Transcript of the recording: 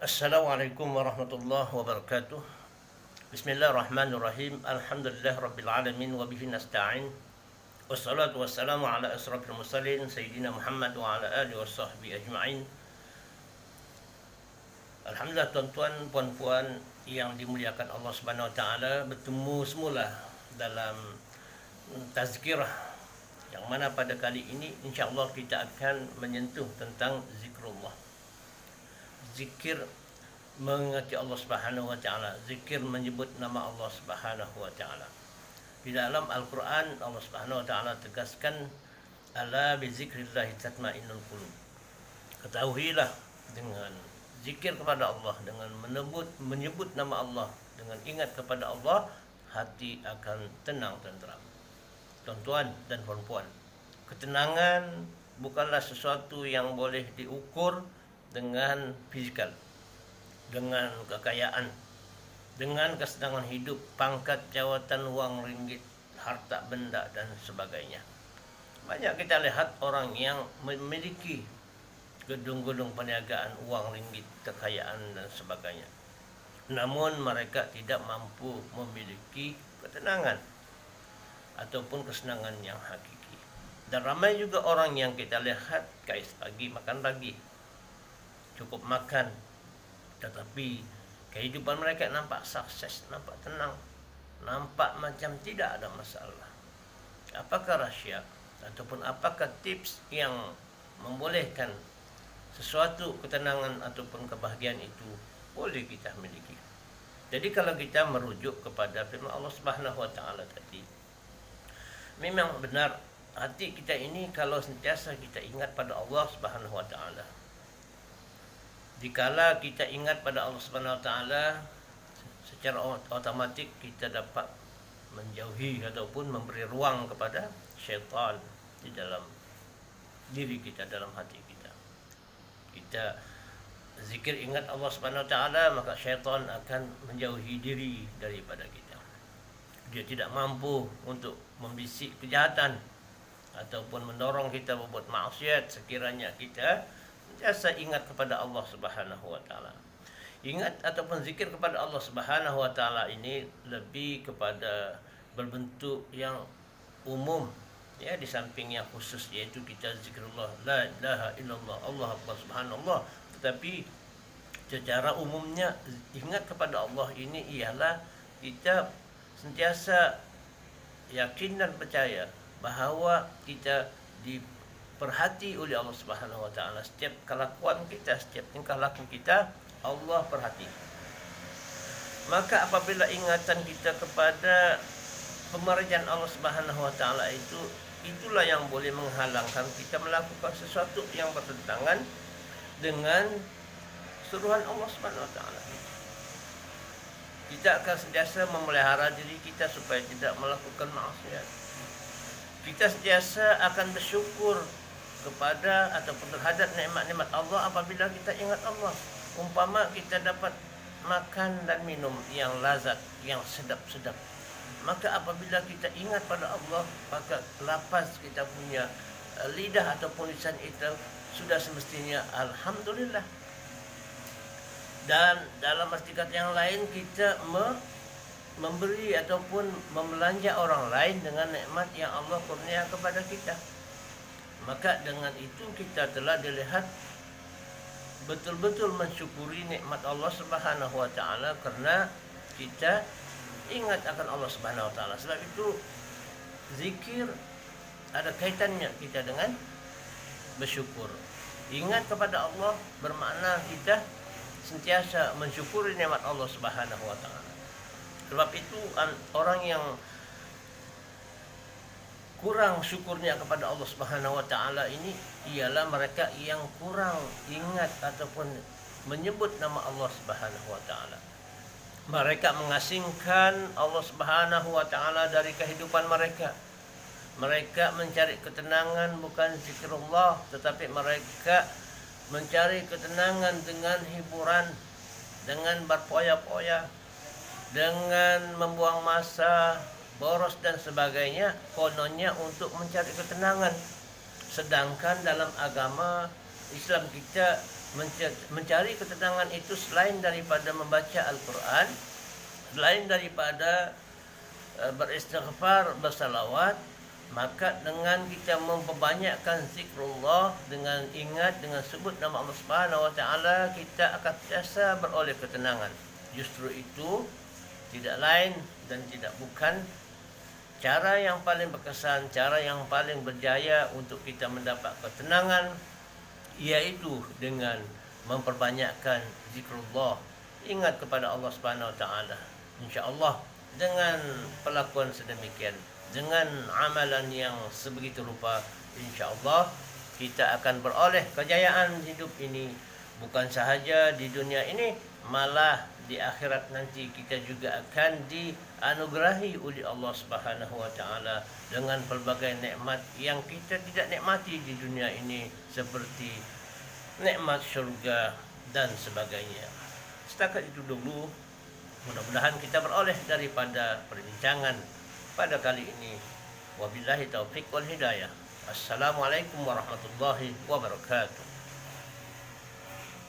Assalamualaikum warahmatullahi wabarakatuh. Bismillahirrahmanirrahim. Alhamdulillah rabbil alamin wa bihi nasta'in. Wassalatu wassalamu ala asrafil mursalin sayyidina Muhammad wa ala alihi washabbihi ajma'in. Alhamdulillah, tuan-tuan, puan-puan yang dimuliakan Allah Subhanahu wa taala, bertemu semula dalam tazkirah yang mana pada kali ini insya-Allah kita akan menyentuh tentang zikrullah. Zikir mengingati Allah Subhanahu wa taala, zikir menyebut nama Allah Subhanahu wa taala. Di dalam Al-Qur'an Allah Subhanahu wa taala tegaskan, ala bi zikrillah tatmainnul qulub. Ketahuilah, dengan zikir kepada Allah, dengan menyebut nama Allah, dengan ingat kepada Allah, hati akan tenang tenteram. Tuan-tuan dan puan-puan, ketenangan bukanlah sesuatu yang boleh diukur dengan fizikal, dengan kekayaan, dengan kesenangan hidup, pangkat, jawatan, wang, ringgit, harta benda dan sebagainya. Banyak kita lihat orang yang memiliki gedung-gedung perniagaan, uang, ringgit, kekayaan dan sebagainya, namun mereka tidak mampu memiliki ketenangan ataupun kesenangan yang hakiki. Dan ramai juga orang yang kita lihat kais pagi makan pagi, cukup makan, tetapi kehidupan mereka nampak sukses, nampak tenang, nampak macam tidak ada masalah. Apakah rahsia ataupun apakah tips yang membolehkan sesuatu ketenangan ataupun kebahagiaan itu boleh kita miliki? Jadi kalau kita merujuk kepada firman Allah Subhanahu wa taala tadi, memang benar hati kita ini kalau sentiasa kita ingat pada Allah Subhanahu wa taala. Dikala kita ingat pada Allah Subhanahu wa taala, secara otomatis kita dapat menjauhi ataupun memberi ruang kepada syaitan di dalam diri kita, dalam hati kita. Kita zikir ingat Allah Subhanahu wa taala, maka syaitan akan menjauhi diri daripada kita. Dia tidak mampu untuk membisik kejahatan ataupun mendorong kita berbuat maksiat sekiranya kita biasa ingat kepada Allah Subhanahu wa taala. Ingat ataupun zikir kepada Allah Subhanahu wa taala ini lebih kepada berbentuk yang umum, ya, di samping yang khusus, yaitu kita zikrullah la ilaha illallah Allah akbar subhanallah. Tetapi secara umumnya ingat kepada Allah ini ialah kita sentiasa yakin dan percaya bahawa kita diperhati oleh Allah Subhanahu wa taala. Setiap kelakuan kita, setiap tingkah laku kita, Allah perhati. Maka apabila ingatan kita kepada pemerhatian Allah Subhanahu wa taala itu, itulah yang boleh menghalangkan kita melakukan sesuatu yang bertentangan dengan suruhan Allah Subhanahu wa taala. Kita akan sentiasa memelihara diri kita supaya tidak melakukan maksiat. Kita sentiasa akan bersyukur kepada ataupun terhadap nikmat-nikmat Allah apabila kita ingat Allah. Umpama kita dapat makan dan minum yang lazat, yang sedap-sedap, maka apabila kita ingat pada Allah, maka lapas kita punya lidah ataupun lisan itu sudah semestinya alhamdulillah. Dan dalam masyarakat yang lain kita memberi ataupun membelanja orang lain dengan nikmat yang Allah kurnia kepada kita, maka dengan itu kita telah dilihat betul-betul mensyukuri nikmat Allah Subhanahu wa taala karena kita ingat akan Allah Subhanahu wa taala. Sebab itu zikir ada kaitannya kita dengan bersyukur. Ingat kepada Allah bermakna kita sentiasa mensyukuri nikmat Allah Subhanahu wa taala. Sebab itu orang yang kurang syukurnya kepada Allah Subhanahu wa taala ini ialah mereka yang kurang ingat ataupun menyebut nama Allah Subhanahu wa taala. Mereka mengasingkan Allah Subhanahu wa taala dari kehidupan mereka. Mereka mencari ketenangan bukan zikrullah, tetapi mereka mencari ketenangan dengan hiburan, dengan berpoya-poya, dengan membuang masa, boros dan sebagainya, kononnya untuk mencari ketenangan. Sedangkan dalam agama Islam kita mencari ketenangan itu selain daripada membaca Al-Quran, selain daripada beristighfar, bersalawat, maka dengan kita memperbanyakkan zikrullah, dengan ingat, dengan sebut nama Allah Subhanahu wa taala, kita akan sentiasa beroleh ketenangan. Justru itu tidak lain dan tidak bukan cara yang paling berkesan, cara yang paling berjaya untuk kita mendapat ketenangan, iaitu dengan memperbanyakkan zikrullah, ingat kepada Allah Subhanahu wa taala. Insya-Allah dengan perlakuan sedemikian, dengan amalan yang sebegitu rupa, insya-Allah kita akan beroleh kejayaan hidup ini, bukan sahaja di dunia ini, malah di akhirat nanti kita juga akan dianugerahi oleh Allah Subhanahu wa taala dengan pelbagai nikmat yang kita tidak nikmati di dunia ini, seperti nikmat syurga dan sebagainya. Setakat itu dulu, mudah-mudahan kita beroleh daripada perbincangan pada kali ini. Wabillahi taufiq wal hidayah. Assalamualaikum warahmatullahi wabarakatuh.